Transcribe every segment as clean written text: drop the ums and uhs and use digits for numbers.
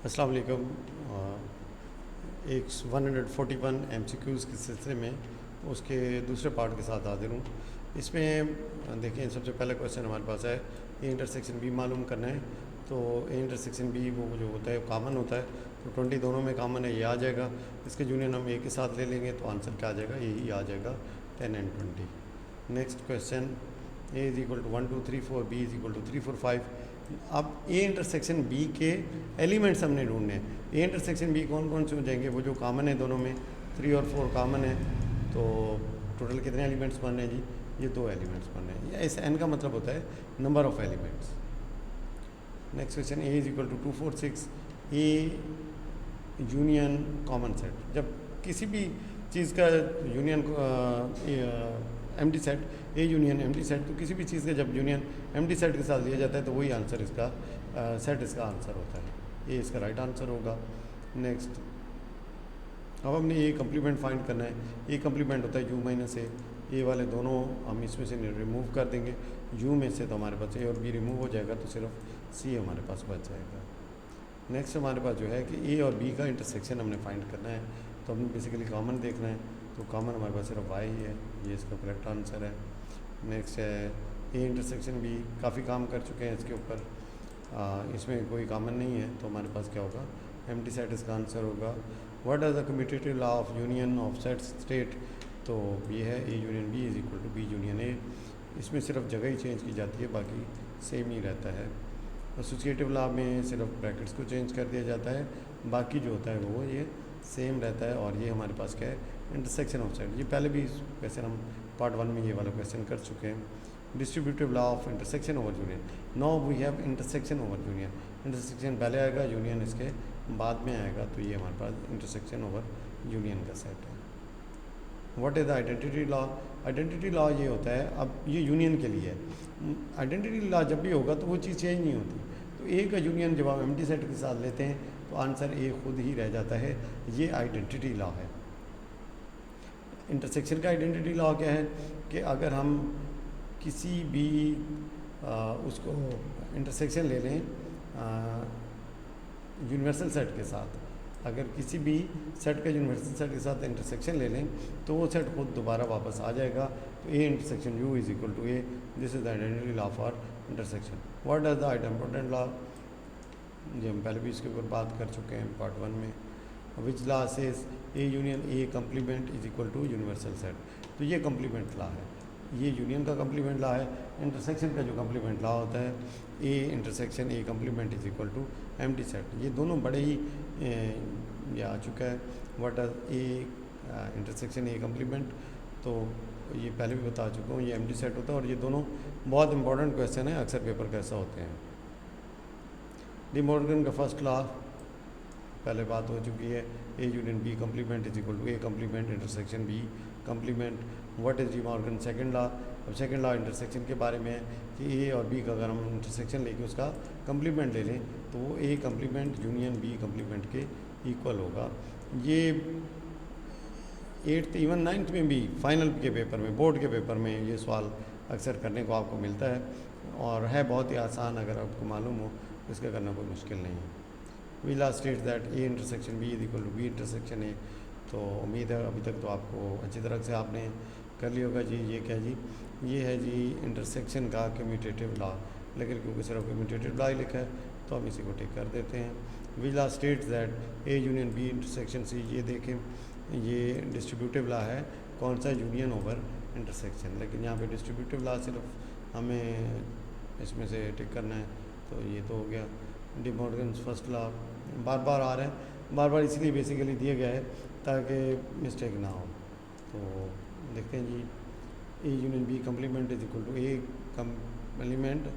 अस्सलाम वालेकुम। एक 141 MCQs के सिलसिले में उसके दूसरे पार्ट के साथ हाजिर हूँ। इसमें देखिए, सबसे पहला क्वेश्चन हमारे पास है ए इंटरसेक्शन बी मालूम करना है। तो ए इंटरसेक्शन बी वो जो होता है कॉमन होता है, तो 20 दोनों में कॉमन है, ये आ जाएगा। इसके यूनियन हम ए के साथ ले लेंगे तो आंसर क्या आ जाएगा, यही आ जाएगा 10 and 20। Next question, A is equal to 1 2 3 4, B is equal to 3 4 5। अब ए इंटरसेक्शन बी के एलिमेंट्स हमने ढूंढने हैं। ए इंटरसेक्शन बी कौन कौन से हो जाएंगे, वो जो कॉमन है दोनों में, 3 और 4 कॉमन है। तो टोटल कितने एलिमेंट्स बन रहे हैं जी, ये 2 एलिमेंट्स बन रहे हैं। इस एन का मतलब होता है number of elements. Next question, A is equal to 2 4 6, A union common set. जब किसी भी चीज़ का union empty set, A union empty set, तो किसी भी चीज़ का जब यूनियन एम्प्टी सेट के साथ लिया जाता है तो वही आंसर इसका सेट इसका आंसर होता है। ये इसका राइट आंसर होगा। नेक्स्ट, अब हमने ये कम्प्लीमेंट फाइंड करना है। ये कम्प्लीमेंट होता है यू माइनस ए वाले दोनों हम इसमें से रिमूव कर देंगे। यू में से तो हमारे पास ए और बी रिमूव हो जाएगा, तो सिर्फ सी हमारे पास बच जाएगा। नेक्स्ट हमारे पास जो है कि ए और बी का इंटरसेक्शन हमने फाइंड करना है, तो हमने बेसिकली कॉमन देखना है। तो कॉमन हमारे पास सिर्फ वाई ही है, ये इसका करेक्ट आंसर है। नेक्स्ट है ए इंटरसेक्शन बी, काफ़ी काम कर चुके हैं इसके ऊपर, इसमें कोई कॉमन नहीं है, तो हमारे पास क्या होगा, एम्प्टी सेट इसका आंसर होगा। What is the commutative law of union of set state, तो ये है A union B is equal to B union A. इसमें सिर्फ जगह ही चेंज की जाती है, बाकी सेम ही रहता है। एसोसिएटिव लॉ में सिर्फ ब्रैकेट्स को चेंज कर दिया जाता है, बाकी जो होता है वो ये सेम रहता है। और ये हमारे पास क्या है, इंटरसेक्शन ऑफ सेट। ये पहले भी क्वेश्चन हम पार्ट 1 में ये वाला क्वेश्चन कर चुके हैं। Distributive law of intersection over union, now we have intersection over union. Intersection पहले आएगा, यूनियन इसके बाद में आएगा, तो ये हमारे पास इंटरसेक्शन ओवर यूनियन का सेट है। What is the identity law, identity law ये होता है, अब ये यूनियन के लिए है। आइडेंटिटी लॉ जब भी होगा तो वो चीज़ चेंज नहीं होती। तो ए का यूनियन जब आप एम्प्टी सेट के साथ लेते हैं तो आंसर ए खुद ही रह जाता है। ये आइडेंटिटी लॉ है। इंटरसेक्शन का आइडेंटिटी लॉ क्या है कि अगर हम किसी भी उसको इंटरसेक्शन ले लें यूनिवर्सल सेट के साथ, अगर किसी भी सेट का यूनिवर्सल सेट के साथ इंटरसेक्शन ले लें तो वो सेट खुद दोबारा वापस आ जाएगा। तो A intersection U is equal to A, this is the identity law for intersection. What does the important law, जो हम पहले भी इसके ऊपर बात कर चुके हैं पार्ट 1 में। Which law says A union A complement is equal to universal set, तो ये कम्प्लीमेंट लॉ है, ये यूनियन का कम्प्लीमेंट लॉ है। इंटरसेक्शन का जो कम्प्लीमेंट लॉ होता है, A intersection A complement is equal to empty set, ये दोनों बड़े ही ये आ चुका है। What are A intersection A complement, तो ये पहले भी बता चुका हूँ, ये एम्प्टी सेट होता है। और ये दोनों बहुत इंपॉर्टेंट क्वेश्चन है, अक्सर पेपर का ऐसा होते हैं। डी मॉर्गन का फर्स्ट लॉ पहले बात हो चुकी है, A union B complement is equal to A complement intersection B complement. What is De Morgan second law, अब सेकंड लॉ इंटरसेक्शन के बारे में है कि ए और बी का अगर हम इंटरसेक्शन लेके उसका कम्प्लीमेंट ले लें तो वो A complement union B complement के इक्वल होगा। ये 8th इवन 9th में भी फाइनल के पेपर में, बोर्ड के पेपर में ये सवाल अक्सर करने को आपको मिलता है, और है बहुत ही आसान, अगर आपको मालूम हो इसका करना कोई मुश्किल नहीं है। We last state that A intersection B is equal to B intersection A. तो उम्मीद है अभी तक तो आपको अच्छी तरह से आपने कर लिया होगा जी। ये क्या जी, ये है जी इंटरसेक्शन का कम्यूटेटिव लॉ, लेकिन क्योंकि सिर्फ कम्यूटेटिव लॉ ही लिखा है तो हम इसी को टिक कर देते हैं। We last state that A union B intersection C, ये देखें ये डिस्ट्रीब्यूटिव लॉ है, कौन सा, यूनियन ओवर इंटरसेक्शन, लेकिन यहाँ पे डिस्ट्रीब्यूटिव लॉ सिर्फ हमें इसमें से टिक करना है, तो ये तो हो गया। डी मॉर्गन्स फर्स्ट लॉ बार बार आ रहा है, बार बार इसलिए बेसिकली दिया गया है ताकि मिस्टेक ना हो। तो देखते हैं जी, A union B complement is equal to A complement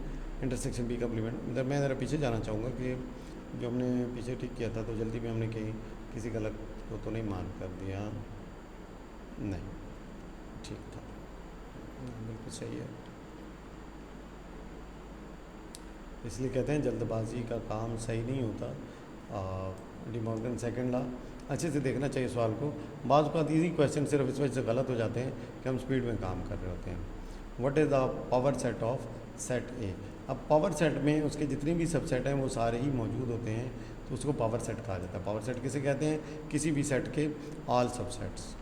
intersection B complement. मतलब मैं ज़रा पीछे जाना चाहूँगा कि जो हमने पीछे ठीक किया था तो जल्दी में हमने कहीं किसी गलत को तो नहीं मान कर दिया, नहीं ठीक था, बिल्कुल सही है। इसलिए कहते हैं जल्दबाजी का काम सही नहीं होता। डी मॉर्गन सेकंड लॉ, अच्छे से देखना चाहिए सवाल को, बाज़ बात इजी क्वेश्चन सिर्फ इस वजह से गलत हो जाते हैं कि हम स्पीड में काम कर रहे होते हैं। What is the power set of set ए, अब पावर सेट में उसके जितने भी सबसेट हैं वो सारे ही मौजूद होते हैं। तो उसको पावर सेट कहा जाता है। पावर सेट किसे कहते हैं? किसी भी सेट के all subsets.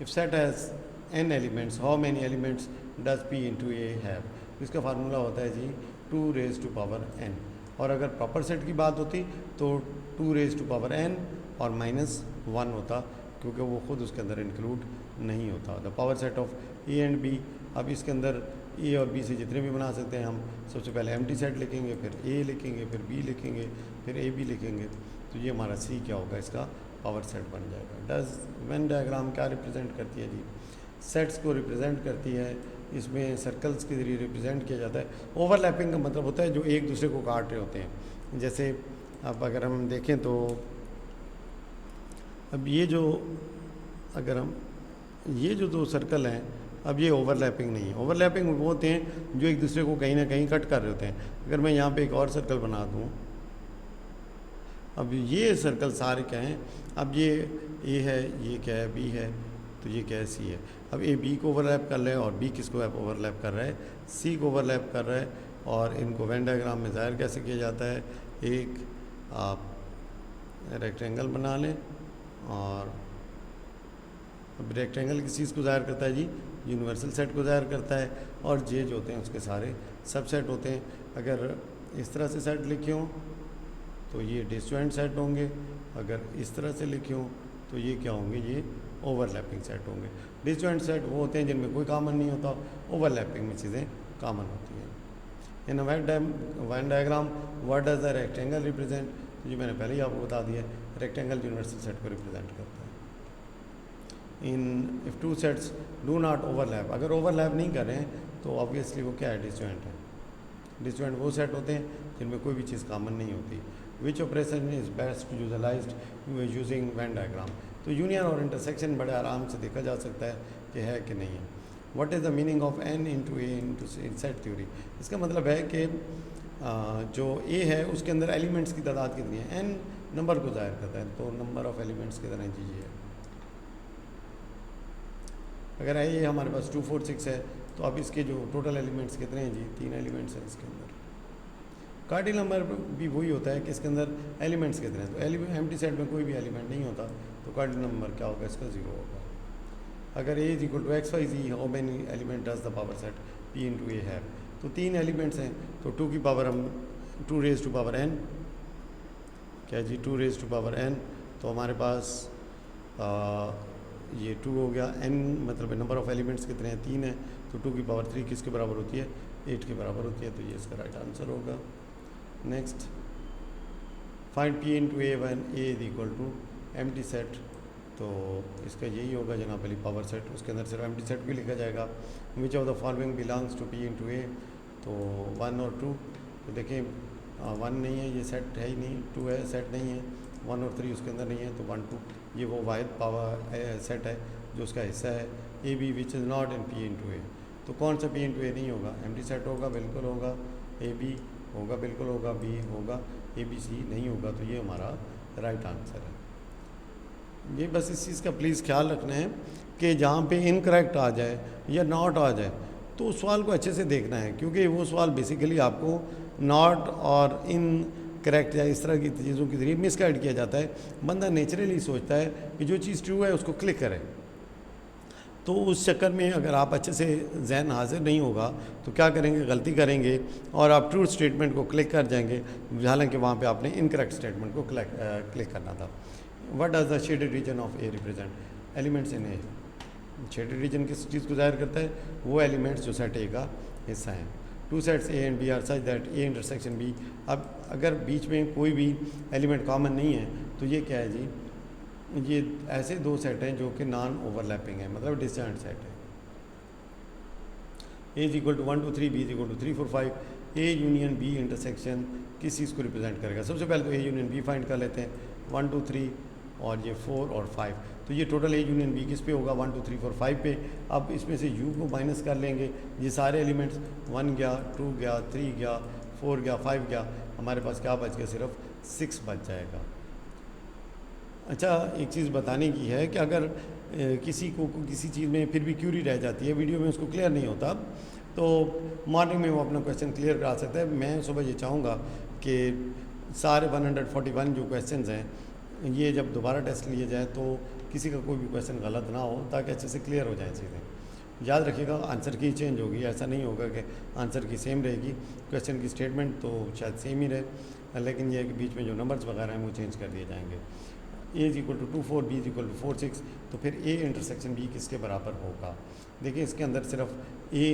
If set has n elements, how many elements does p into A have? इसका फार्मूला होता है जी 2 रेज टू पावर n। और अगर प्रॉपर सेट की बात होती तो 2 रेज टू पावर n और -1 होता, क्योंकि वो खुद उसके अंदर इंक्लूड नहीं होता। The power set of A and B, अब इसके अंदर ए और बी से जितने भी बना सकते हैं हम, सबसे पहले एम्प्टी सेट लिखेंगे, फिर ए लिखेंगे, फिर बी लिखेंगे, फिर ए बी लिखेंगे, तो ये हमारा सी क्या होगा? इसका पावर सेट बन जाएगा। डज वेन डायग्राम क्या रिप्रेजेंट करती है जी? सेट्स को रिप्रेजेंट करती है, इसमें सर्कल्स के ज़रिए रिप्रेजेंट किया जाता है। ओवरलैपिंग का मतलब होता है जो एक दूसरे को काट रहे होते हैं। जैसे अब अगर हम देखें तो अब ये जो अगर हम ये जो दो सर्कल हैं, अब ये ओवरलैपिंग नहीं है। ओवरलैपिंग वो होते हैं जो एक दूसरे को कहीं ना कहीं कट कर रहे होते हैं। अगर मैं यहाँ पे एक और सर्कल बना दूँ, अब ये सर्कल सारे क्या हैं? अब ये ए है, ये क्या है? बी है, तो ये क्या है? सी है। अब ए बी को ओवरलैप कर रहे हैं और बी किसको ओवरलैप कर रहा है? सी को ओवरलैप कर रहा है। और इनको वेन डायग्राम में ज़ाहिर कैसे किया जाता है? एक आप रेक्टेंगल बना लें, और अब रेक्टेंगल किस चीज़ को ज़ाहिर करता है जी? यूनिवर्सल सेट को ज़ाहिर करता है। और जे जो होते हैं उसके सारे सबसेट होते हैं। अगर इस तरह से सेट लिखे हों तो ये डिसजॉइंट सेट होंगे, अगर इस तरह से लिखे हों तो ये क्या होंगे? ये ओवरलैपिंग सेट होंगे। डिसजॉइंट सेट वो होते हैं जिनमें कोई कॉमन नहीं होता, ओवरलैपिंग में चीज़ें कॉमन होती हैं। In a Venn diagram what does the rectangle represent? तो ये मैंने पहले ही आपको बता दिया, रेक्टेंगल यूनिवर्सल सेट को रिप्रेजेंट करता है। In if two sets do not overlap, अगर ओवरलैप नहीं कर रहे हैं तो ऑब्वियसली वो क्या है? डिसजॉइंट है। डिसजॉइंट वो सेट होते हैं जिनमें कोई भी चीज़ कॉमन नहीं होती। Which operation is best utilized using Venn diagram? तो यूनियन और इंटरसेक्शन बड़े आराम से देखा जा सकता है कि है कि नहीं है। What is the meaning of n into A into set theory? इसका मतलब है कि जो ए है उसके अंदर एलिमेंट्स की तादाद कितनी है? n नंबर को ज़ाहिर करता है, तो नंबर ऑफ एलिमेंट्स की तरह चीज़ है। अगर ए हमारे पास 2 4 6 है, तो अब इसके जो टोटल एलिमेंट्स कितने हैं जी? 3 एलिमेंट्स हैं इसके अंदर। कार्डिनल नंबर भी वही होता है कि इसके अंदर एलिमेंट्स कितने हैं। तो एम्प्टी सेट में कोई भी एलिमेंट नहीं होता, तो कार्डिनल नंबर क्या होगा? इसका 0 होगा। अगर A is equal to x y z, how many element does the power set P into A have? तो 3 एलिमेंट्स हैं, तो 2 की पावर हम 2 रेज टू पावर n, क्या जी? 2 रेज टू पावर n, तो हमारे पास ये 2 हो गया। n मतलब नंबर ऑफ एलिमेंट्स कितने हैं? 3 है, तो 2 की पावर 3 किसके बराबर होती है? 8 के बराबर होती है, तो ये इसका राइट आंसर होगा। Next, find P into A one A is equal to empty set, तो इसका यही होगा जनाब अली पावर सेट। उसके अंदर सिर्फ एम्प्टी सेट भी लिखा जाएगा। Which of the following belongs to P into A? तो 1 और 2, तो देखें 1 नहीं है, ये सेट है ही नहीं। 2 है, सेट नहीं है। 1 और 3 उसके अंदर नहीं है, तो 1 2 ये वो वाहिद पावर सेट है जो उसका हिस्सा है। A B which is not in P into A, तो कौन सा पी इंटू ए नहीं होगा? एम्प्टी सेट होगा, बिल्कुल होगा। ए बी होगा, बिल्कुल होगा। बी होगा, ए बी सी नहीं होगा, तो ये हमारा राइट आंसर है। ये बस इस चीज़ का प्लीज़ ख्याल रखना है कि जहाँ पे इनकरेक्ट आ जाए या नॉट आ जाए तो उस सवाल को अच्छे से देखना है, क्योंकि वो सवाल बेसिकली आपको नॉट और इन करेक्ट या इस तरह की चीज़ों के ज़रिए मिसगाइड किया जाता है। बंदा नेचुरली सोचता है कि जो चीज़ ट्रू है उसको क्लिक करें, तो उस चक्कर में अगर आप अच्छे से जहन हाजिर नहीं होगा तो क्या करेंगे? गलती करेंगे और आप ट्रू स्टेटमेंट को क्लिक कर जाएंगे, हालांकि वहाँ पे आपने इनकरेक्ट स्टेटमेंट को क्लिक करना था। What does the shaded region of A represent? Elements in A. Shaded region किस चीज़ को जाहिर करता है? वो एलिमेंट्स जो सेट ए का हिस्सा हैं। 2 sets A and B are such that A intersection B. अब अगर बीच में कोई भी एलिमेंट कॉमन नहीं है तो ये क्या है जी? ये ऐसे 2 सेट हैं जो कि नॉन ओवरलैपिंग है, मतलब डिस्जॉइंट सेट है। A is equal to 1 2 3, B is equal to 3 4 5। A union B intersection किस चीज़ को रिप्रेजेंट करेगा? सबसे पहले तो ए यूनियन बी फाइंड कर लेते हैं। 1 2 3 और ये 4 और 5, तो ये टोटल ए यूनियन बी किस पे होगा? 1 2 3 4 5 पे। अब इसमें से यू को माइनस कर लेंगे, ये सारे एलिमेंट्स 1 गया, 2 गया, 3 गया, 4 गया, 5 गया, हमारे पास क्या बच गया? सिर्फ 6 बच जाएगा। अच्छा, एक चीज़ बताने की है कि अगर किसी को किसी चीज़ में फिर भी क्यूरी रह जाती है, वीडियो में उसको क्लियर नहीं होता, तो मॉर्निंग में वो अपना क्वेश्चन क्लियर करा सकता है। मैं सुबह ये चाहूँगा कि सारे 141 जो क्वेश्चंस हैं ये जब दोबारा टेस्ट लिए जाए तो किसी का कोई भी क्वेश्चन गलत ना हो, ताकि अच्छे से क्लियर हो जाए चीज़ें। याद रखिएगा आंसर की चेंज होगी, ऐसा नहीं होगा कि आंसर की सेम रहेगी, क्वेश्चन की स्टेटमेंट तो शायद सेम ही रहे, लेकिन ये कि बीच में जो नंबर्स वगैरह हैं वो चेंज कर दिए जाएंगे। A is equal to 24, B is equal to 46, तो फिर ए इंटरसेक्शन बी किसके बराबर होगा। देखिए इसके अंदर सिर्फ ए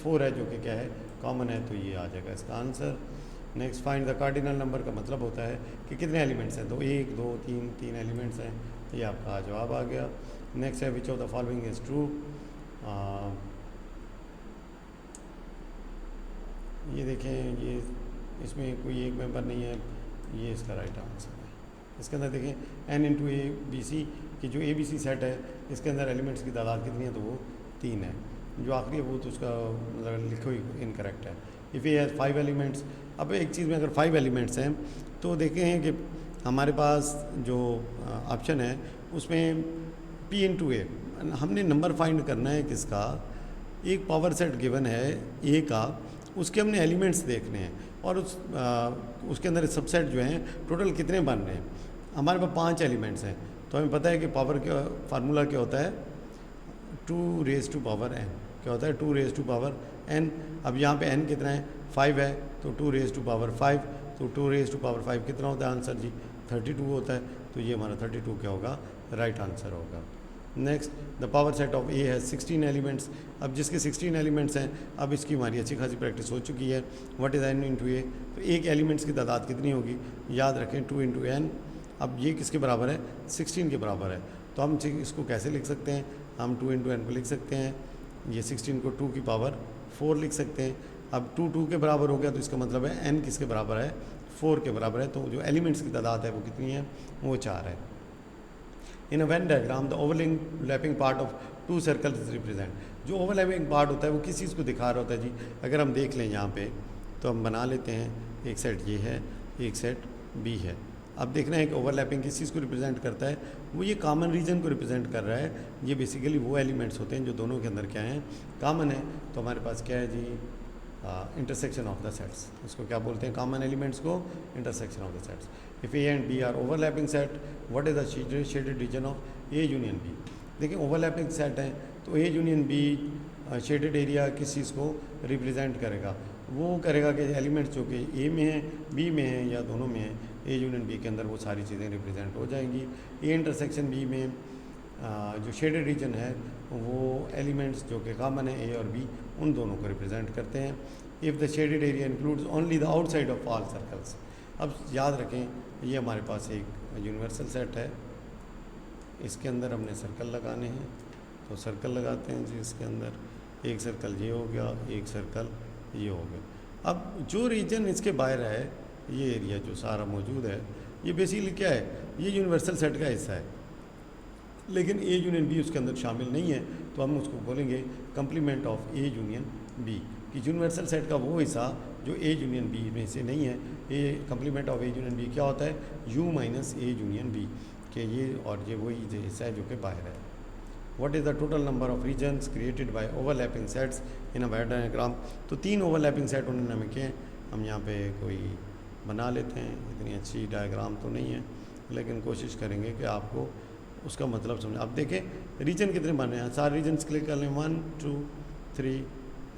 4 है जो कि क्या है, कॉमन है, तो ये आ जाएगा इसका answer. Next find the cardinal number का मतलब होता है कि कितने एलिमेंट्स हैं, तो 1 2 3 3 एलिमेंट्स हैं, ये आपका जवाब आ गया। नेक्स्ट है which of the following is true, ये देखें ये इसमें कोई एक मेंबर नहीं है, ये इसका राइट आंसर है। इसके अंदर देखें n into A B C कि जो ए बी सी सेट है इसके अंदर एलिमेंट्स की तादाद कितनी है, तो वो 3 है। जो आखिरी है वो तो उसका मतलब लिखो ही इनकरेक्ट है। इफ़ ए हैज़ 5 एलिमेंट्स, अब एक चीज़ में अगर 5 एलिमेंट्स हैं तो देखें कि हमारे पास जो ऑप्शन है उसमें p इंटू ए, हमने नंबर फाइंड करना है किसका, एक पावर सेट गिवन है ए का, उसके हमने एलिमेंट्स देखने हैं और उसके अंदर सबसेट जो हैं टोटल कितने बन रहे हैं। हमारे पास 5 एलिमेंट्स हैं, तो हमें पता है कि पावर का फार्मूला क्या होता है, 2 रेज़ टू पावर n, क्या होता है 2 रेज़ टू पावर n। अब यहाँ पे n कितना है, 5 है, तो 2 रेज़ टू पावर 5, तो 2 रेज़ टू पावर 5 कितना होता है आंसर जी, 32 होता है, तो ये हमारा 32 क्या होगा, राइट आंसर होगा। Next the power set of A है 16 एलिमेंट्स, अब जिसके 16 एलिमेंट्स हैं, अब इसकी हमारी अच्छी खासी प्रैक्टिस हो चुकी है। What is n into A, तो एक एलिमेंट्स की तादाद कितनी होगी, याद रखें 2 इंटू एन। अब ये किसके बराबर है, 16 के बराबर है, तो हम इसको कैसे लिख सकते हैं, हम 2 इंटू एन को लिख सकते हैं, ये 16 को 2 की पावर 4 लिख सकते हैं। अब 2 के बराबर हो गया, तो इसका मतलब है n किसके बराबर है, 4 के बराबर है, तो जो एलिमेंट्स की तादाद है वो कितनी है, वो 4 है। In a Venn diagram the overlapping part of 2 circle is represent, जो ओवरलैपिंग पार्ट होता है वो किस चीज़ को दिखा रहा होता है जी, अगर हम देख लें यहाँ पे तो हम बना लेते हैं, एक सेट ये है, एक सेट बी है। अब देखना है कि ओवरलैपिंग किस चीज़ को रिप्रेजेंट करता है, वो ये कॉमन रीजन को रिप्रेजेंट कर रहा है। ये बेसिकली वो एलिमेंट्स होते हैं जो दोनों के अंदर क्या हैं, कॉमन है। तो हमारे पास क्या है जी, इंटरसेक्शन ऑफ द सेट्स, इसको क्या बोलते हैं, कॉमन एलिमेंट्स को intersection of the sets. If A and B are overlapping set, what is the shaded region of A union B. देखिए ओवरलैपिंग सेट है तो A union B shaded area किस चीज़ को रिप्रेजेंट करेगा, वो करेगा कि एलिमेंट्स जो कि ए में है, बी में है या दोनों में है, ए यूनियन बी के अंदर वो सारी चीज़ें रिप्रेजेंट हो जाएंगी। ए इंटरसेक्शन बी में जो शेडेड रीजन है वो एलिमेंट्स जो कि कॉमन है ए और बी, उन दोनों को रिप्रेजेंट करते हैं। If the shaded area includes only the outside of all circles, अब याद रखें ये हमारे पास एक यूनिवर्सल सेट है, इसके अंदर हमने सर्कल लगाने हैं, तो सर्कल लगाते हैं जी। इसके अंदर एक सर्कल ये हो गया, एक सर्कल ये हो गया। अब जो रीजन इसके बाहर है, ये एरिया जो सारा मौजूद है, ये बेसिकली क्या है, ये यूनिवर्सल सेट का हिस्सा है, लेकिन ए यूनियन बी उसके अंदर शामिल नहीं है, तो हम उसको बोलेंगे complement of A union B, कि यूनिवर्सल सेट का वो हिस्सा जो ए यूनियन बी में से नहीं है। A complement of A union B क्या होता है, U minus A union B, कि ये और ये वही हिस्सा है जो कि बाहर है। What is the total number of regions created by overlapping sets in a Venn diagram, तो 3 ओवरलैपिंग सेट उन्होंने हमें किए, हम यहाँ पे कोई बना लेते हैं। इतनी अच्छी डायग्राम तो नहीं है, लेकिन कोशिश करेंगे कि आपको उसका मतलब समझ। आप देखें रीजन कितने बने हैं, सारे रीजन्स क्लिक कर लें, 1 2 3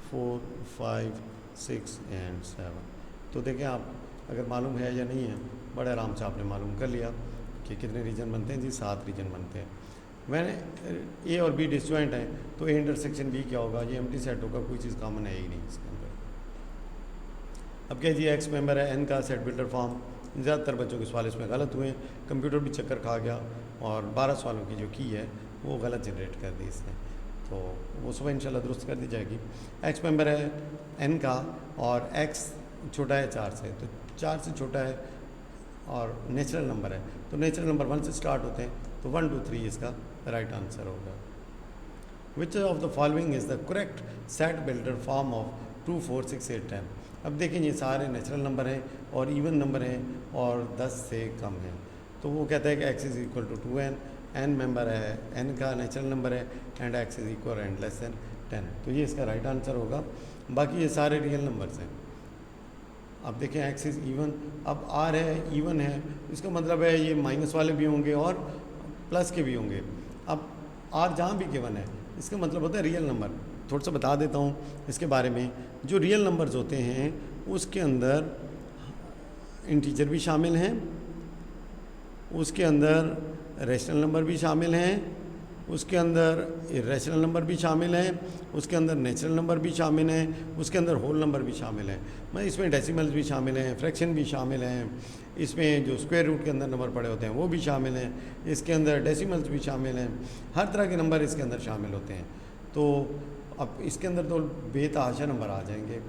4 5 6 एंड 7। तो देखें आप अगर मालूम है या नहीं है, बड़े आराम से आपने मालूम कर लिया कि कितने रीजन बनते हैं जी, 7 रीजन बनते हैं। वैन ए और बी डिस्जॉइंट हैं तो ए इंटरसेक्शन बी क्या होगा, ये एम्प्टी सेट होगा, कोई चीज़ कॉमन है ही नहीं इसके अंदर। अब क्या जी, एक्स मेंबर है एन का सेट बिल्डर फॉर्म, ज़्यादातर बच्चों के सवाल इसमें गलत हुए, कंप्यूटर भी चक्कर खा गया और 12 सवालों की जो की है वो गलत जनरेट कर दी इसने, तो वो सुबह इंशाल्लाह दुरुस्त कर दी जाएगी। एक्स मेंबर है एन का और एक्स छोटा है 4 से, तो 4 से छोटा है और नेचुरल नंबर है, तो नेचुरल नंबर 1 से स्टार्ट होते हैं, तो 1 2 3 इसका राइट आंसर होगा। विच of the following is the correct set builder form of 2 4 6 8 10। अब देखें ये सारे नेचुरल नंबर हैं और इवन नंबर हैं और 10 से कम हैं, तो वो कहता है कि x is equal to 2n, n member है, n का नेचुरल नंबर है and x is equal and less than 10, तो ये इसका राइट आंसर होगा। बाकी ये सारे रियल नंबर्स हैं। अब देखें एक्स इज़ इवन, अब आर है इवन है, इसका मतलब है ये माइनस वाले भी होंगे और प्लस के भी होंगे। अब आर जहाँ भी गिवन है इसका मतलब होता है रियल नंबर। थोड़ा सा बता देता हूँ इसके बारे में। जो रियल नंबर्स होते हैं उसके अंदर इंटीजर भी शामिल हैं, उसके अंदर रैशनल नंबर भी शामिल हैं, उसके अंदर इरेशनल नंबर भी शामिल हैं, उसके अंदर नेचुरल नंबर भी शामिल हैं, उसके अंदर होल नंबर भी शामिल हैं। मतलब इसमें डेसिमल्स भी शामिल हैं, फ्रैक्शन भी शामिल हैं, इसमें जो स्क्वायर रूट के अंदर नंबर पड़े होते हैं वो भी शामिल हैं, इसके अंदर डेसिमल्स भी शामिल हैं, हर तरह के नंबर इसके अंदर शामिल होते हैं। तो अब इसके अंदर तो बेतहाशा नंबर आ जाएंगे।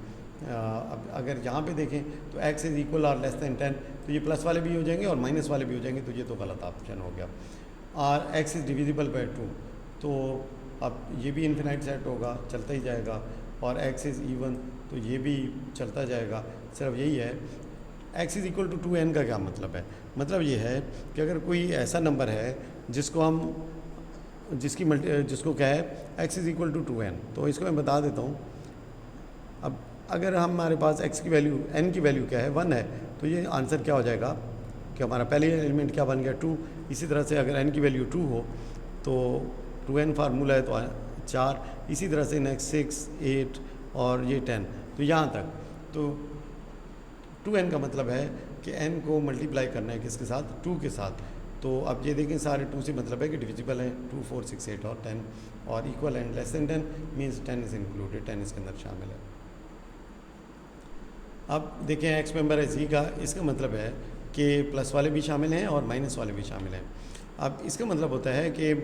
अब अगर यहाँ पे देखें तो x इज़ इक्वल और लेस दैन 10, तो ये प्लस वाले भी हो जाएंगे और माइनस वाले भी हो जाएंगे, तो ये तो गलत ऑप्शन हो गया। और x इज़ डिविजिबल बाय 2, तो अब ये भी इन्फिनाइट सेट होगा, चलता ही जाएगा। और x इज़ इवन, तो ये भी चलता जाएगा। सिर्फ यही है x is equal to 2n का क्या मतलब है? मतलब ये है कि अगर कोई ऐसा नंबर है जिसको हम जिसको क्या है x is equal to 2n, तो इसको मैं बता देता हूँ। अब अगर हमारे पास x की वैल्यू n की वैल्यू क्या है 1 है, तो ये आंसर क्या हो जाएगा कि हमारा पहले एलिमेंट क्या बन गया 2। इसी तरह से अगर n की वैल्यू 2 हो तो 2n फार्मूला है तो 4, इसी तरह से नेक्स्ट 6, 8 और ये 10, तो यहाँ तक। तो 2n का मतलब है कि n को मल्टीप्लाई करना है किसके साथ? 2 के साथ। तो अब ये देखें सारे 2 से मतलब है कि डिविजिबल है 2, 4, 6, 8 और 10, और equal and less than 10 means 10 is included, 10 इसके अंदर शामिल है। अब देखें एक्स मेंबर है जी का, इसका मतलब है कि प्लस वाले भी शामिल हैं और माइनस वाले भी शामिल हैं। अब इसका मतलब होता है कि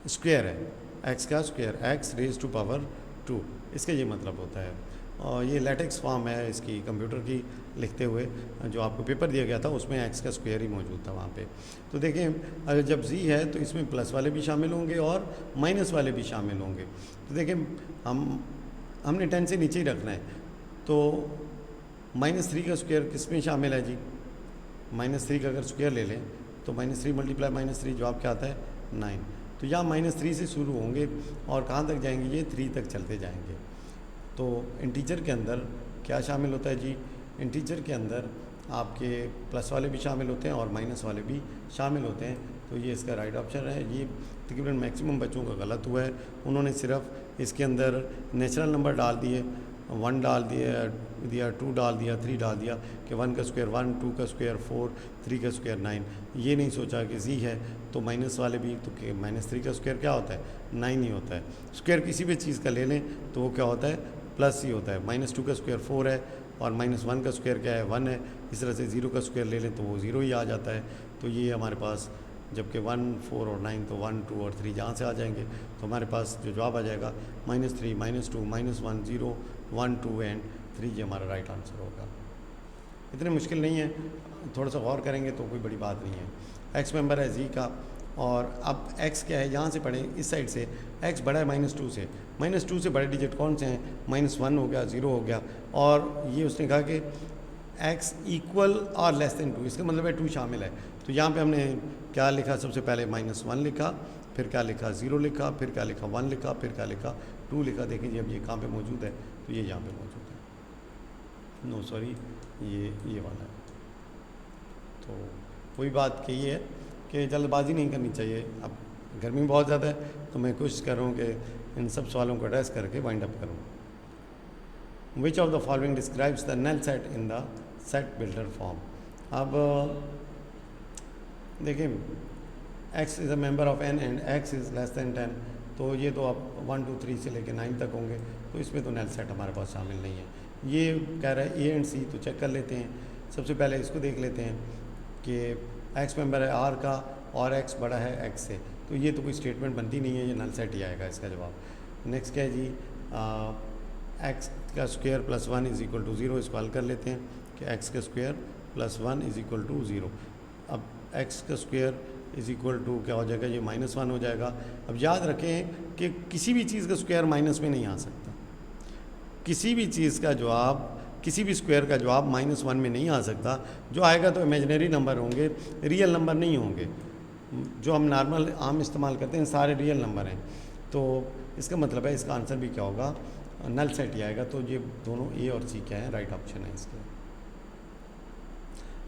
स्क्वायर है, एक्स का square, x raise to power 2, इसका ये मतलब होता है। और ये लेटेक्स फॉर्म है इसकी कंप्यूटर की लिखते हुए, जो आपको पेपर दिया गया था उसमें एक्स का स्क्वायर ही मौजूद था वहाँ पे। तो देखें अगर जब जी है तो इसमें प्लस वाले भी शामिल होंगे और माइनस वाले भी शामिल होंगे। तो देखें हमने 10 से नीचे ही रखना है, तो -3 का स्क्वायर किस में शामिल है जी? -3 का अगर स्क्वायर ले लें तो -3 मल्टीप्लाई -3 जवाब क्या आता है? 9। तो यहाँ -3 से शुरू होंगे और कहाँ तक जाएंगे? ये 3 तक चलते जाएंगे। तो इंटीजर के अंदर क्या शामिल होता है जी? इंटीजर के अंदर आपके प्लस वाले भी शामिल होते हैं और माइनस वाले भी शामिल होते हैं। तो ये इसका राइट ऑप्शन है। ये तकरीबन मैक्सिमम बच्चों का गलत हुआ है, उन्होंने सिर्फ इसके अंदर नेचुरल नंबर डाल दिए, 1 डाल दिया 2 डाल दिया, 3 डाल दिया कि 1 का स्क्वायर 1, 2 का स्क्वायर 4, 3 का स्क्वायर 9। ये नहीं सोचा कि जी है तो माइनस वाले भी, तो कि -3 का स्क्वायर क्या होता है? 9 ही होता है। स्क्वायर किसी भी चीज़ का ले लें तो वो क्या होता है? प्लस ही होता है। -2 का स्क्वायर 4 है और -1 का स्क्वायर क्या है? 1 है। इस तरह से 0 का स्क्वायर ले लें तो वो 0 ही आ जाता है। तो ये हमारे पास जबकि 1, 4 और 9 तो 1, 2 और 3 जहाँ से आ जाएंगे तो हमारे पास जो जवाब आ जाएगा -3, -2, -1, 0, 1, 2 एंड 3, ये हमारा राइट आंसर होगा। इतने मुश्किल नहीं है, थोड़ा सा गौर करेंगे तो कोई बड़ी बात नहीं है। एक्स मेंबर है जी का, और अब x क्या है यहाँ से पढ़ें इस साइड से, x बड़ा है -2 से, -2 से बड़े डिजिट कौन से हैं? -1 हो गया, 0 हो गया, और ये उसने कहा कि x इक्वल और लेस देन 2, इसका मतलब है 2 शामिल है। तो यहाँ पे हमने क्या लिखा? सबसे पहले -1 लिखा, फिर क्या लिखा? 0 लिखा, फिर क्या लिखा? 1 लिखा, फिर क्या लिखा? 2 लिखा। देखिए जी अब ये कहाँ पे मौजूद है? तो ये यहाँ पे मौजूद है, नो सॉरी ये वाला है। तो वही बात कही है कि जल्दबाजी नहीं करनी चाहिए। अब गर्मी बहुत ज़्यादा है तो मैं कोशिश कर रहा हूँ कि इन सब सवालों को एड्रेस करके वाइंड अप करूँ। Which of the following describes the null set in the set builder form? अब देखिए x is a member of n and x is less than 10, तो ये तो अब 1, 2, 3 से लेकर 9 तक होंगे, तो इसमें तो नल सेट हमारे पास शामिल नहीं है। ये कह रहा है a एंड c, तो चेक कर लेते हैं। सबसे पहले इसको देख लेते हैं कि x मेंबर है r का और x बड़ा है x से, तो ये तो कोई स्टेटमेंट बनती नहीं है, ये नल सेट ही आएगा इसका जवाब। नेक्स्ट क्या है जी? x का square plus 1 is equal to 0, इसको हल कर लेते हैं कि x का square plus 1 is equal to 0। अब x का स्क्वायर इज़ इक्वल टू क्या हो जाएगा? ये -1 हो जाएगा। अब याद रखें कि किसी भी चीज़ का स्क्वायर माइनस में नहीं आ सकता, किसी भी चीज़ का जवाब, किसी भी स्क्वायर का जवाब -1 में नहीं आ सकता। जो आएगा तो इमेजिनरी नंबर होंगे, रियल नंबर नहीं होंगे। जो हम नॉर्मल आम इस्तेमाल करते हैं सारे रियल नंबर हैं, तो इसका मतलब है इसका आंसर भी क्या होगा? नल सेट ही आएगा। तो ये दोनों ए और सी क्या है? राइट ऑप्शन है इसके।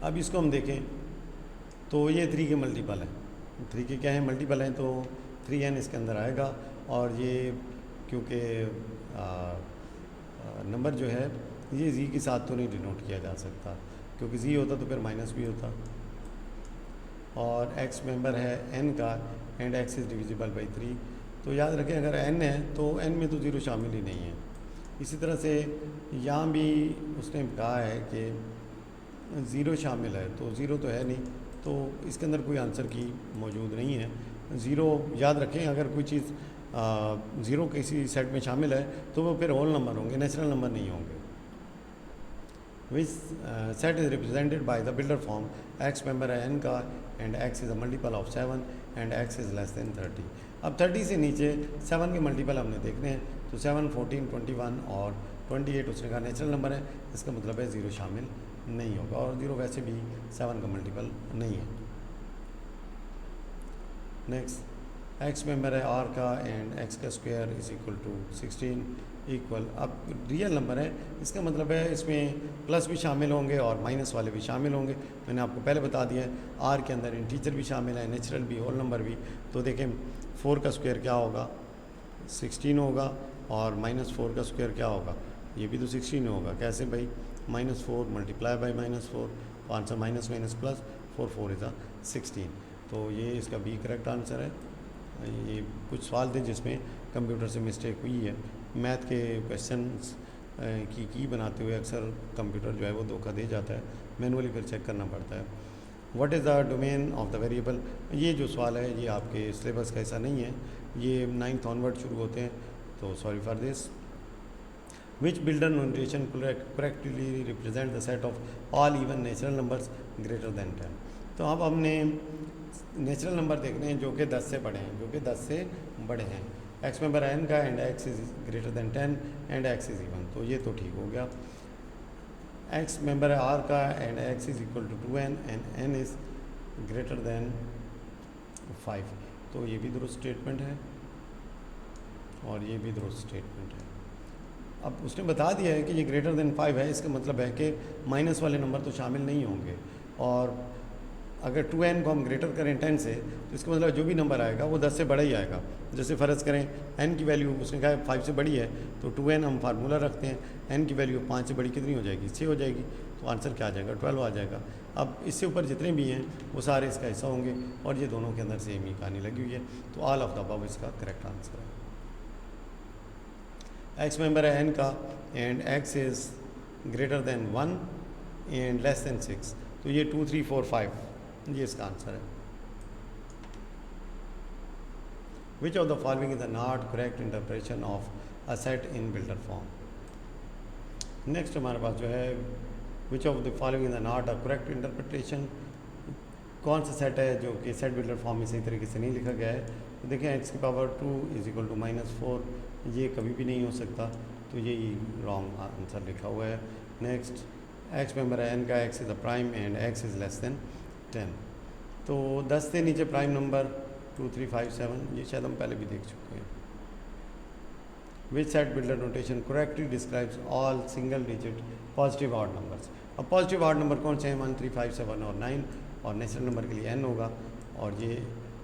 अब इसको हम देखें तो ये 3 के मल्टीपल है, 3 के क्या है मल्टीपल हैं, तो 3n इसके अंदर आएगा। और ये क्योंकि नंबर जो है ये z के साथ तो नहीं डिनोट किया जा सकता, क्योंकि z होता तो फिर माइनस भी होता। और x मेंबर है n का and x is divisible by 3। तो याद रखें अगर n है तो n में तो ज़ीरो शामिल ही नहीं है। इसी तरह से यहाँ भी उसने कहा है कि ज़ीरो शामिल है, तो ज़ीरो तो है नहीं, तो इसके अंदर कोई आंसर की मौजूद नहीं है। ज़ीरो याद रखें अगर कोई चीज़ ज़ीरो किसी सेट में शामिल है तो वो फिर होल नंबर होंगे, नेचुरल नंबर नहीं होंगे। Which set is represented by the builder form x member है n का and x is a multiple of 7 and x is less than 30। अब 30 से नीचे 7 के मल्टीपल हमने देखने हैं, तो 7, 14, 21 और 28 उसने कहा नेचुरल नंबर है, इसका मतलब है ज़ीरो शामिल नहीं होगा, और ज़ीरो वैसे भी 7 का मल्टीपल नहीं है। नेक्स्ट x मेंबर है r का एंड x का square is equal to 16 equal. अब रियल नंबर है, इसका मतलब है इसमें प्लस भी शामिल होंगे और माइनस वाले भी शामिल होंगे। मैंने आपको पहले बता दिया है r के अंदर इंटीजर भी शामिल है, नेचुरल भी, होल नंबर भी। तो देखें 4 का स्क्वायर क्या होगा, 16 होगा, और -4 का स्क्वायर क्या होगा, ये भी तो 16 होगा। कैसे भाई, -4 मल्टीप्लाई बाई -4, तो answer minus minus plus 4, 4 is 16। तो ये इसका बी करेक्ट आंसर है। ये कुछ सवाल थे जिसमें कंप्यूटर से मिस्टेक हुई है। मैथ के क्वेश्चंस की बनाते हुए अक्सर कंप्यूटर जो है वो धोखा दे जाता है, मैनुअली फिर चेक करना पड़ता है। What is the domain of the variable, ये जो सवाल है ये आपके सिलेबस का ऐसा नहीं है, ये 9th ऑनवर्ड शुरू होते हैं, तो sorry for this. Which builder notation correctly represent the set of all even natural numbers greater than 10। तो अब हमने नेचुरल नंबर देखने हैं जो कि 10 से बड़े हैं, जो कि 10 से बड़े हैं। x मेंबर n का and x is greater than 10 and x is even, तो ये तो ठीक हो गया। x मेंबर है r का and x is equal to 2n and n is greater than 5, तो ये भी दुरुस्त स्टेटमेंट है और ये भी दुरुस्त स्टेटमेंट है। अब उसने बता दिया है कि ये ग्रेटर देन 5 है, इसका मतलब है कि माइनस वाले नंबर तो शामिल नहीं होंगे। और अगर 2n को हम ग्रेटर करें 10 से, तो इसका मतलब जो भी नंबर आएगा वो 10 से बड़ा ही आएगा। जैसे फ़र्ज़ करें n की वैल्यू उसने कहा 5 से बड़ी है, तो 2n हम फार्मूला रखते हैं, n की वैल्यू 5 से बड़ी कितनी हो जाएगी, 6 हो जाएगी, तो आंसर क्या आ जाएगा, 12 आ जाएगा। अब इससे ऊपर जितने भी हैं वो सारे इसका हिस्सा होंगे, और ये दोनों के अंदर सेम ही कहानी लगी हुई है, तो ऑल ऑफ द अबव इसका करेक्ट आंसर है। x मेंबर है n का and x is greater then 1 and less then 6, तो ये 2, 3, 4, 5 ये इसका आंसर है। Which of the following is the not correct interpretation of a set in builder form. Next हमारे पास जो है which of the following is the not a correct interpretation, कौन सा सेट है जो कि सेट बिल्डर फॉर्म में सही तरीके से नहीं लिखा गया है। तो देखें x की पावर 2 इज़ इक्वल टू -4, ये कभी भी नहीं हो सकता, तो यही रॉन्ग आंसर लिखा हुआ है। नेक्स्ट x मेंबर है n का x is a prime and x is less than 10, तो 10 से नीचे प्राइम नंबर 2, 3, 5, 7, ये शायद हम पहले भी देख चुके हैं। Which set builder notation correctly describes all single digit positive odd numbers. अब पॉजिटिव ऑड नंबर कौन से हैं, 1, 3, 5, 7 और 9, और नेचुरल नंबर के लिए n होगा, और ये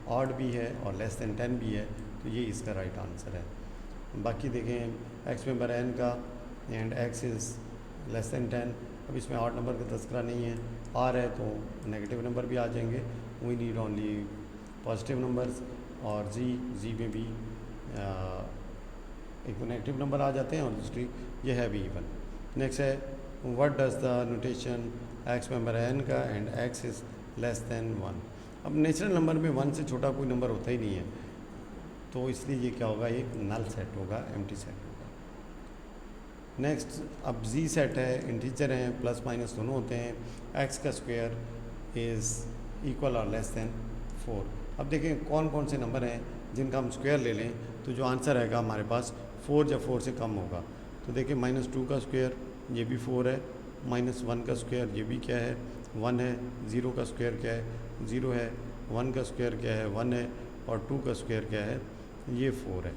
ऑड भी है और लेस देन 10 भी है, तो ये इसका राइट आंसर है। बाकी देखें x मेंबर n का and x is less than 10, अब इसमें ऑड नंबर का तस्करा नहीं है, r है तो नेगेटिव नंबर भी आ जाएंगे, we need only positive numbers, और जी में भी एक तो नेगेटिव नंबर आ जाते हैं और दूसरी ये है भी इवन। नेक्स्ट है what does the notation x member n का and x is less then 1। अब नेचुरल नंबर में 1 से छोटा कोई नंबर होता ही नहीं है, तो इसलिए ये क्या होगा, एक नल सेट होगा, एम्प्टी सेट होगा। नेक्स्ट अब जी सेट है, इंटीजर हैं, प्लस माइनस दोनों होते हैं, x का स्क्वायर इज़ इक्वल और लेस देन 4। अब देखें कौन कौन से नंबर हैं जिनका हम स्क्वायर ले लें तो जो आंसर आएगा हमारे पास 4 या 4 से कम होगा। तो देखिए -2 का स्क्वायर ये भी 4 है, -1 का स्क्वायर ये भी क्या है, 1 है, 0 का स्क्वायर क्या है, 0 है, 1 का स्क्वायर क्या है, 1 है, और 2 का स्क्वायर क्या है, ये 4 है।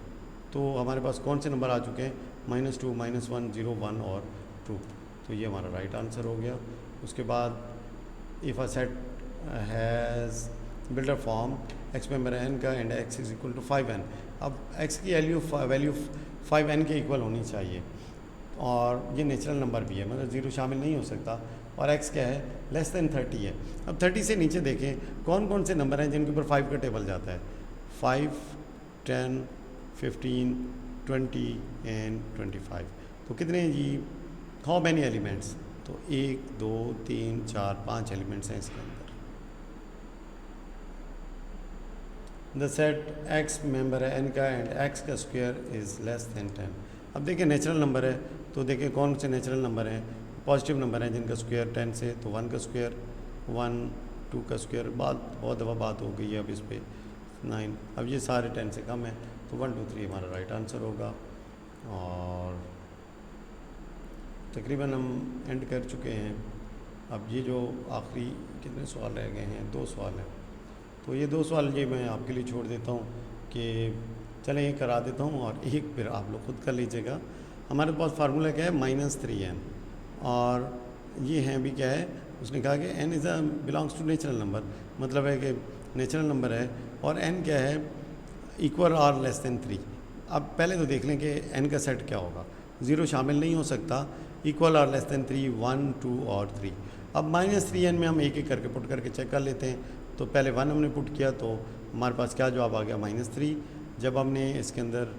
तो हमारे पास कौन से नंबर आ चुके हैं, -2, -1, 0, 1 और 2, तो ये हमारा राइट आंसर हो गया। उसके बाद if a set has builder form x member n का and x is equal to 5n। अब x की वैल्यू 5n के इक्वल होनी चाहिए, और ये नेचुरल नंबर भी है, मतलब ज़ीरो शामिल नहीं हो सकता, और x क्या है, लेस दैन 30 है। अब 30 से नीचे देखें कौन कौन से नंबर हैं जिनके ऊपर 5 का टेबल जाता है। 5, 10, 15, 20 एंड 25। तो कितने हैं जी, हाउ मैनी एलिमेंट्स, तो 1, 2, 3, 4, 5 एलिमेंट्स हैं इसके अंदर। द सेट x मेंबर है n का एंड x का स्क्वायर इज़ लेस दैन 10। अब देखिए नेचुरल नंबर है, तो देखिए कौन से नेचुरल नंबर हैं, पॉजिटिव नंबर हैं जिनका स्क्वायर 10 से, तो 1 का स्क्वायर 1, 2 का स्क्वायर, बहुत दफ़ा बात हो गई है अब इस पर 9। अब ये सारे 10 से कम है, तो 1, 2, 3 हमारा राइट आंसर होगा। और तकरीबन हम एंड कर चुके हैं। अब ये जो आखिरी कितने सवाल रह गए हैं, 2 सवाल हैं, तो ये 2 सवाल ये मैं आपके लिए छोड़ देता हूँ कि चलें ये करा देता हूँ, और एक फिर आप लोग खुद कर लीजिएगा। हमारे पास फार्मूला क्या है, -3n, और ये हैं भी क्या है, उसने कहा कि n is a belongs to natural number, मतलब है कि नेचुरल नंबर है, और n क्या है, इक्वल और लेस दैन 3। अब पहले तो देख लें कि n का सेट क्या होगा, ज़ीरो शामिल नहीं हो सकता, इक्वल और लेस दैन 3, 1, 2 और 3। अब -3n में हम एक एक करके पुट करके चेक कर लेते हैं। तो पहले 1 हमने पुट किया तो हमारे पास क्या जवाब आ गया, -3। जब हमने इसके अंदर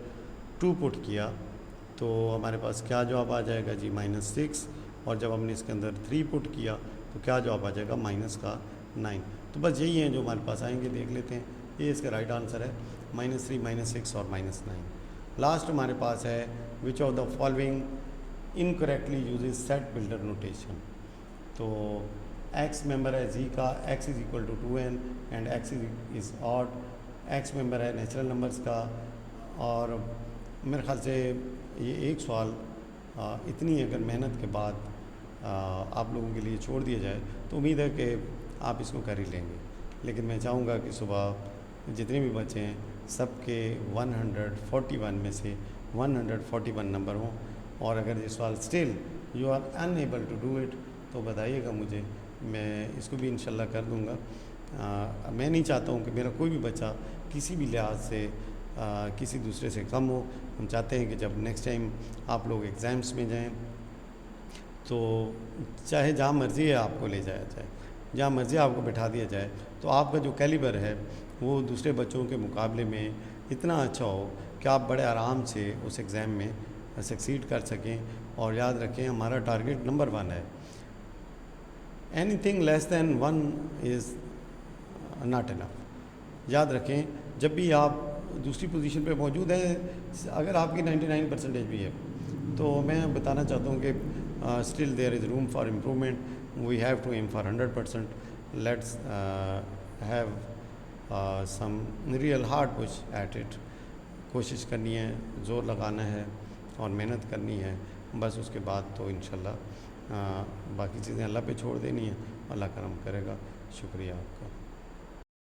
2 पुट किया तो हमारे पास क्या जवाब आ जाएगा जी, -6, और जब हमने इसके अंदर 3 पुट किया तो क्या जवाब आ जाएगा, -9। तो बस यही है जो हमारे पास आएंगे, देख लेते हैं। ये इसका राइट आंसर है, -3, -6 और -9। लास्ट हमारे पास है, which of the following incorrectly uses set builder notation. तो x मेंबर है z का, x is equal to 2n and x is odd, x member है नेचुरल नंबर्स का। और मेरे ख्याल से ये एक सवाल इतनी अगर मेहनत के बाद आप लोगों के लिए छोड़ दिया जाए तो उम्मीद है कि आप इसको कर ही लेंगे। लेकिन मैं चाहूँगा कि सुबह जितने भी बच्चे हैं सबके 141 में से 141 नंबर हों, और अगर ये सवाल still you are unable to do it तो बताइएगा मुझे, मैं इसको भी इंशाल्लाह कर दूँगा। मैं नहीं चाहता हूँ कि मेरा कोई भी बच्चा किसी भी लिहाज से किसी दूसरे से कम हो। हम चाहते हैं कि जब नेक्स्ट टाइम आप लोग एग्ज़ाम्स में जाएं तो चाहे जहाँ मर्ज़ी है आपको ले जाया जाए, जहाँ मर्ज़ी आपको बैठा दिया जाए, तो आपका जो कैलिबर है वो दूसरे बच्चों के मुकाबले में इतना अच्छा हो कि आप बड़े आराम से उस एग्ज़ाम में सक्सीड कर सकें। और याद रखें हमारा टारगेट नंबर 1 है, anything less than 1 is not enough. याद रखें जब भी आप दूसरी पोजीशन पे मौजूद हैं, अगर आपकी 99% भी है तो मैं बताना चाहता हूँ कि still there is room for improvement, we have to aim for 100%। Let's have some real hard push at it. कोशिश करनी है, ज़ोर लगाना है और मेहनत करनी है, बस उसके बाद तो इंशाल्लाह बाकी चीज़ें अल्लाह पे छोड़ देनी है, अल्लाह करम करेगा। शुक्रिया आपका।